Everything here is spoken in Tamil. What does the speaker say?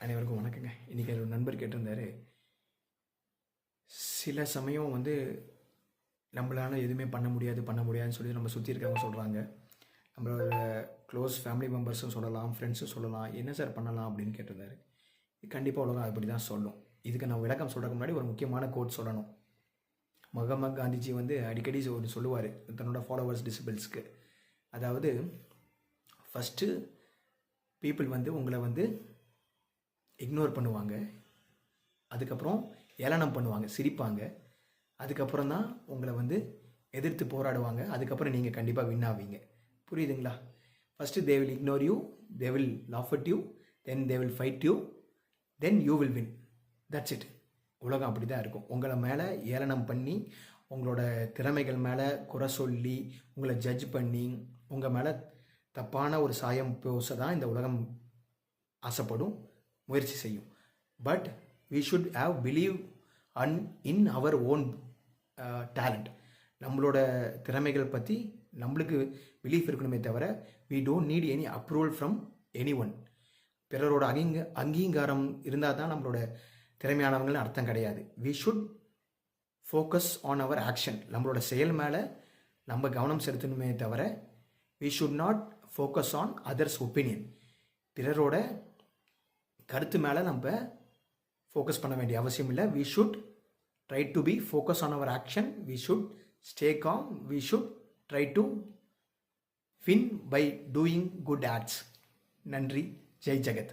அனைவருக்கும் வணக்கங்க. இன்றைக்கி ஒரு நண்பர் கேட்டிருந்தார், சில சமயம் நம்மளால எதுவுமே பண்ண முடியாதுன்னு சொல்லி நம்ம சுற்றி இருக்கிறவங்க சொல்கிறாங்க. நம்மளோட க்ளோஸ் ஃபேமிலி மெம்பர்ஸும் சொல்லலாம், ஃப்ரெண்ட்ஸும் சொல்லலாம். என்ன சார் பண்ணலாம் அப்படின்னு கேட்டிருந்தாரு. கண்டிப்பாக உலகம் அப்படி தான் சொல்லும். இதுக்கு நான் விளக்கம் சொல்கிறதுக்கு முன்னாடி ஒரு முக்கியமான கோட் சொல்லணும். மகாத்மா காந்திஜி அடிக்கடி சொல்லுவார் தன்னோட ஃபாலோவர்ஸ் டிசிபிள்ஸ்க்கு. அதாவது ஃபஸ்ட்டு பீப்புள் உங்களை இக்னோர் பண்ணுவாங்க, அதுக்கப்புறம் ஏளனம் பண்ணுவாங்க, சிரிப்பாங்க, அதுக்கப்புறம் தான் உங்களை எதிர்த்து போராடுவாங்க, அதுக்கப்புறம் நீங்கள் கண்டிப்பாக வின் ஆவீங்க. புரியுதுங்களா? First they will ignore you, they will laugh at you, then they will fight you, then you will win. That's it. உலகம் அப்படி தான் இருக்கும். உங்களை மேலே ஏளனம் பண்ணி, உங்களோட திறமைகள் மேலே குறை சொல்லி, உங்களை ஜட்ஜ் பண்ணி, உங்கள் மேலே தப்பான ஒரு சாயம் பூச தான் இந்த உலகம் ஆசைப்படும், முயற்சி செய்யும். But we should have believe in our own talent. நம்மளோட திறமைகள் பற்றி நம்மளுக்கு பிலீஃப் இருக்கணுமே தவிர we don't need any approval from anyone. பிறரோட அங்கீகாரம் இருந்தால் தான் நம்மளோட திறமையானவங்கள்னு அர்த்தம் கிடையாது. We should focus on our action. நம்மளோட செயல் மேலே நம்ம கவனம் செலுத்தணுமே தவிர we should not focus on others opinion. பிறரோட கருத்து மேலே நம்ம ஃபோக்கஸ் பண்ண வேண்டிய அவசியம் இல்லை. We should try to B focus on our action. We should stay calm. We should try to win by doing good acts. நன்றி. ஜெய் ஜெகத்.